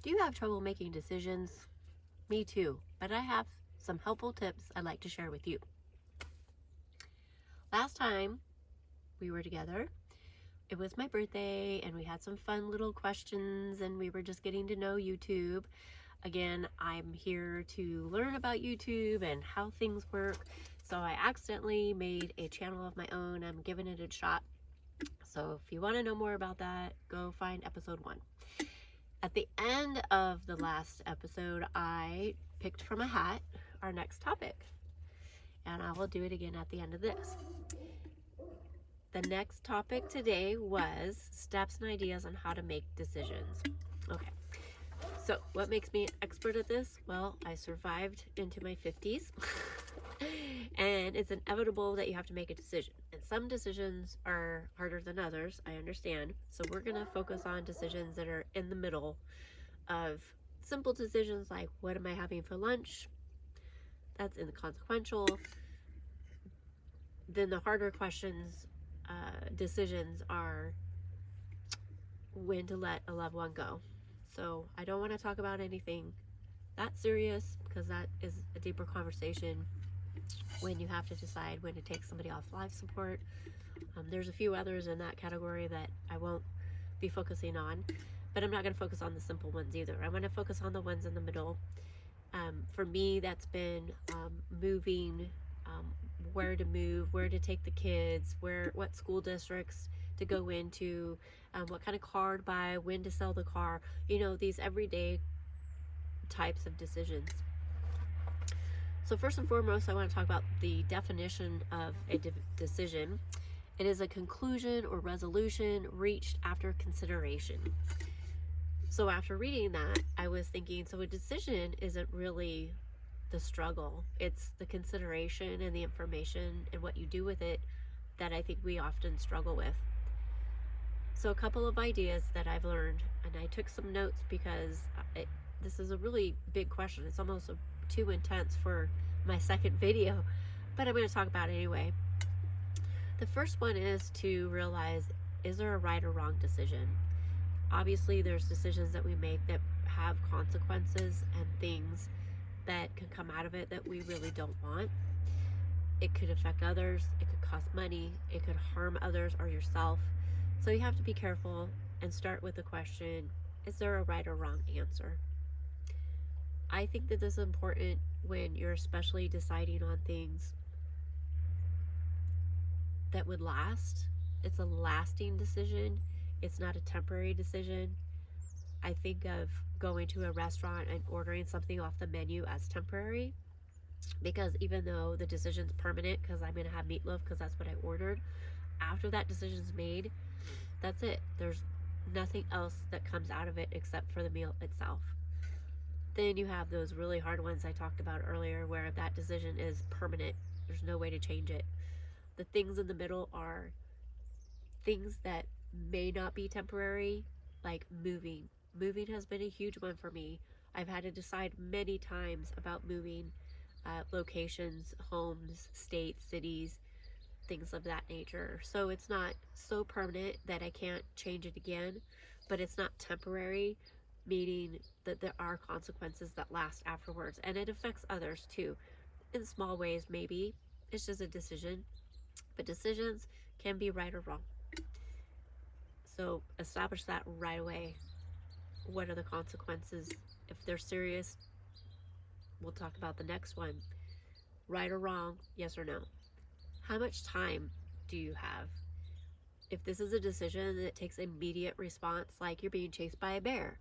Do you have trouble making decisions? Me too, but I have some helpful tips I'd like to share with you. Last time we were together, it was my birthday and we had some fun little questions and we were just getting to know YouTube. Again, I'm here to learn about YouTube and how things work. So I accidentally made a channel of my own. I'm giving it a shot. So if you want to know more about that, go find episode 1. At the end of the last episode, I picked from a hat our next topic, and I will do it again at the end of this. The next topic today was steps and ideas on how to make decisions. Okay, so what makes me an expert at this? Well, I survived into my 50s. And it's inevitable that you have to make a decision. And some decisions are harder than others, I understand. So we're going to focus on decisions that are in the middle of simple decisions like, what am I having for lunch? That's inconsequential. Then the harder questions, decisions are when to let a loved one go. So I don't want to talk about anything that serious because that is a deeper conversation when you have to decide when to take somebody off life support. There's a few others in that category that I won't be focusing on, but I'm not going to focus on the simple ones either. I want to focus on the ones in the middle. For me, that's been moving, where to move, where to take the kids, what school districts to go into, what kind of car to buy, when to sell the car, these everyday types of decisions. So first and foremost, I want to talk about the definition of a decision. It is a conclusion or resolution reached after consideration. So after reading that, I was thinking, so a decision isn't really the struggle. It's the consideration and the information and what you do with it that I think we often struggle with. So a couple of ideas that I've learned, and I took some notes because this is a really big question. It's almost too intense for my second video, but I'm going to talk about it anyway. The first one is to realize, is there a right or wrong decision? Obviously, there's decisions that we make that have consequences and things that can come out of it that we really don't want. It could affect others, it could cost money, it could harm others or yourself. So you have to be careful and start with the question, is there a right or wrong answer? I think that this is important when you're especially deciding on things that would last. It's a lasting decision. It's not a temporary decision. I think of going to a restaurant and ordering something off the menu as temporary, because even though the decision's permanent because I'm going to have meatloaf because that's what I ordered, after that decision's made, that's it. There's nothing else that comes out of it except for the meal itself. Then you have those really hard ones I talked about earlier where that decision is permanent. There's no way to change it. The things in the middle are things that may not be temporary, like moving. Moving has been a huge one for me. I've had to decide many times about moving locations, homes, states, cities, things of that nature. So it's not so permanent that I can't change it again, but it's not temporary, meaning that there are consequences that last afterwards, and it affects others too, in small ways maybe. It's just a decision, but decisions can be right or wrong. So establish that right away. What are the consequences? If they're serious, we'll talk about the next one. Right or wrong, yes or no. How much time do you have? If this is a decision that takes immediate response, like you're being chased by a bear,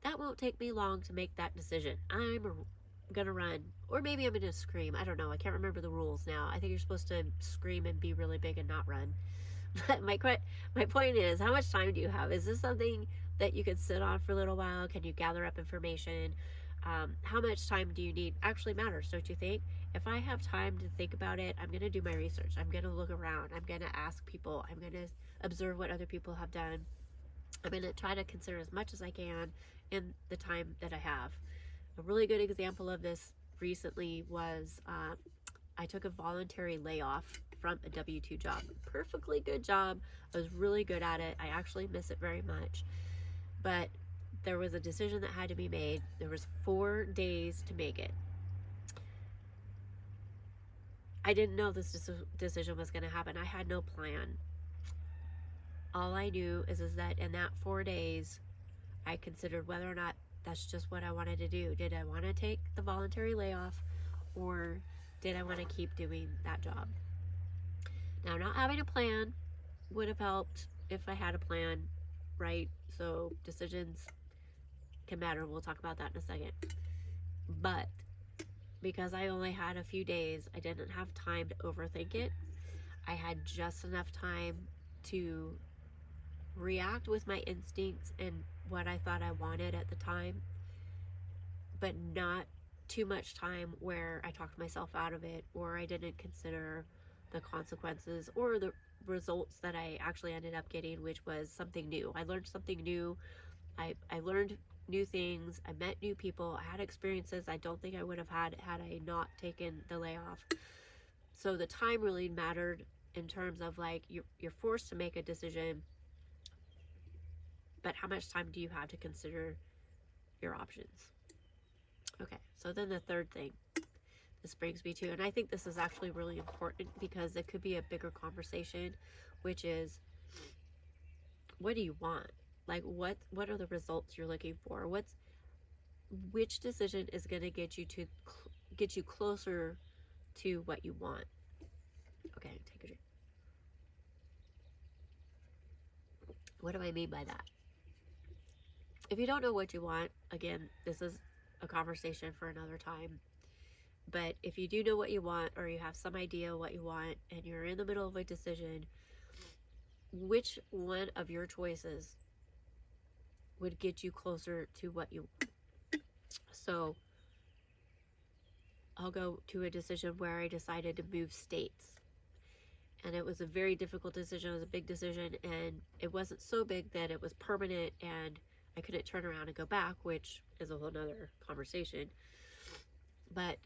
that won't take me long to make that decision. I'm gonna run, or maybe I'm gonna scream. I don't know. I can't remember the rules now. I think you're supposed to scream and be really big and not run. But my point is, how much time do you have? Is this something that you could sit on for a little while? Can you gather up information? How much time do you need? Actually matters, don't you think? If I have time to think about it, I'm gonna do my research. I'm gonna look around. I'm gonna ask people. I'm gonna observe what other people have done. I'm gonna try to consider as much as I can in the time that I have. A really good example of this recently was I took a voluntary layoff from a W-2 job. Perfectly good job. I was really good at it. I actually miss it very much. But there was a decision that had to be made. There was 4 days to make it. I didn't know this decision was going to happen. I had no plan. All I knew is that in that 4 days, I considered whether or not that's just what I wanted to do. Did I want to take the voluntary layoff, or did I want to keep doing that job? Now, not having a plan would have helped if I had a plan, right? So decisions can matter. We'll talk about that in a second. But because I only had a few days, I didn't have time to overthink it. I had just enough time to react with my instincts and what I thought I wanted at the time, but not too much time where I talked myself out of it, or I didn't consider the consequences or the results that I actually ended up getting, which was something new. I learned something new. I learned new things. I met new people. I had experiences I don't think I would have had I not taken the layoff. So the time really mattered in terms of like you're forced to make a decision, but how much time do you have to consider your options? Okay, so then the third thing this brings me to, and I think this is actually really important because it could be a bigger conversation, which is, what do you want? Like, what are the results you're looking for? Which decision is going to get you closer to what you want? Okay, take a drink. What do I mean by that? If you don't know what you want, again, this is a conversation for another time. But if you do know what you want, or you have some idea what you want, and you're in the middle of a decision, which one of your choices would get you closer to what you want? So I'll go to a decision where I decided to move states. And it was a very difficult decision. It was a big decision, and it wasn't so big that it was permanent and I couldn't turn around and go back, which is a whole nother conversation. But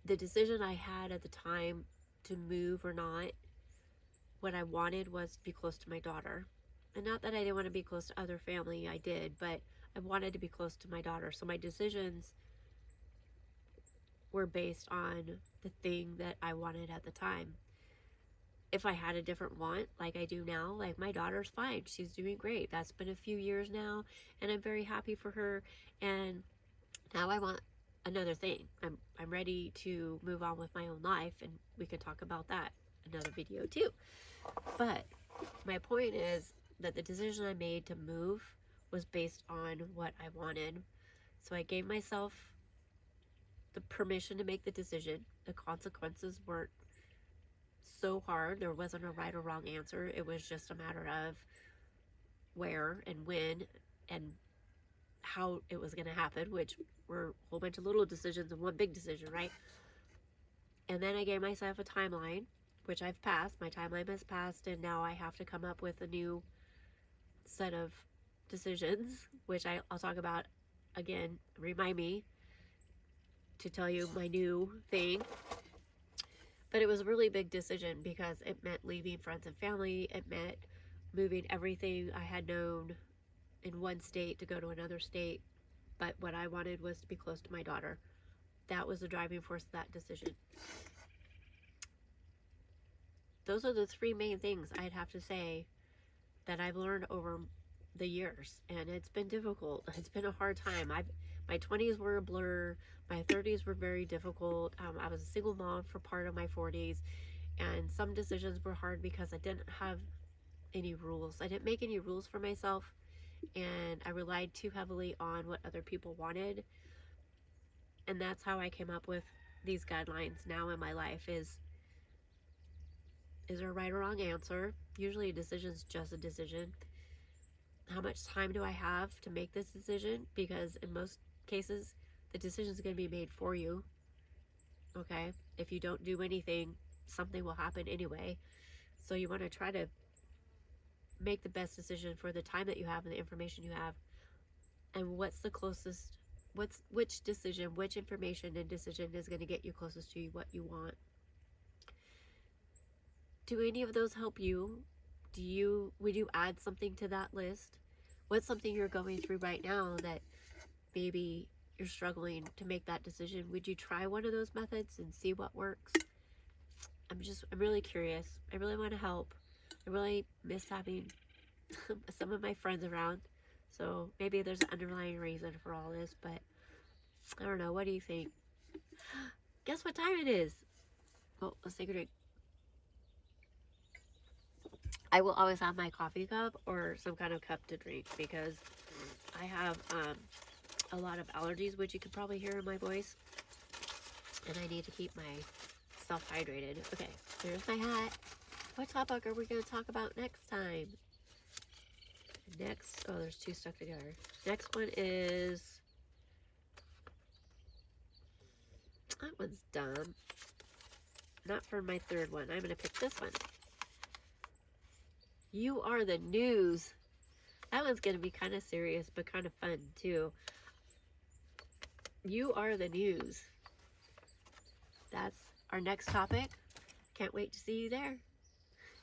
the decision I had at the time to move or not, what I wanted was to be close to my daughter. And not that I didn't want to be close to other family, I did, but I wanted to be close to my daughter. So my decisions were based on the thing that I wanted at the time. If I had a different want, like I do now, like my daughter's fine. She's doing great. That's been a few years now, and I'm very happy for her. And now I want another thing. I'm ready to move on with my own life, and we could talk about that another video too. But my point is that the decision I made to move was based on what I wanted. So I gave myself the permission to make the decision. The consequences weren't so hard. There wasn't a right or wrong answer. It was just a matter of where and when and how it was going to happen, which were a whole bunch of little decisions and one big decision, right? And then I gave myself a timeline, which I've passed. My timeline has passed, and now I have to come up with a new set of decisions, which I'll talk about again. Remind me to tell you my new thing. But it was a really big decision because it meant leaving friends and family. It meant moving everything I had known in one state to go to another state. But what I wanted was to be close to my daughter. That was the driving force of that decision. Those are the three main things I'd have to say that I've learned over the years, and it's been difficult. It's been a hard time. My 20s were a blur. My 30s were very difficult. I was a single mom for part of my 40s, and some decisions were hard because I didn't have any rules. I didn't make any rules for myself, and I relied too heavily on what other people wanted. And that's how I came up with these guidelines now in my life. Is there a right or wrong answer? Usually a decision is just a decision. How much time do I have to make this decision? Because in most cases, the decision is going to be made for you. Okay? If you don't do anything, something will happen anyway. So you want to try to make the best decision for the time that you have and the information you have. And what's the closest, which decision, which information and decision is going to get you closest to what you want? Do any of those help you? would you add something to that list? What's something you're going through right now that maybe you're struggling to make that decision? Would you try one of those methods and see what works? I'm really curious. I really want to help. I really miss having some of my friends around. So maybe there's an underlying reason for all this, but I don't know. What do you think? Guess what time it is? Oh, let's take a drink. I will always have my coffee cup or some kind of cup to drink because I have a lot of allergies, which you could probably hear in my voice. And I need to keep myself hydrated. Okay, there's my hat. What topic are we going to talk about next time? Next, oh, there's two stuck together. Next one is, that one's dumb. Not for my third one. I'm going to pick this one. You are the news. That one's going to be kind of serious, but kind of fun too. You are the news. That's our next topic. Can't wait to see you there.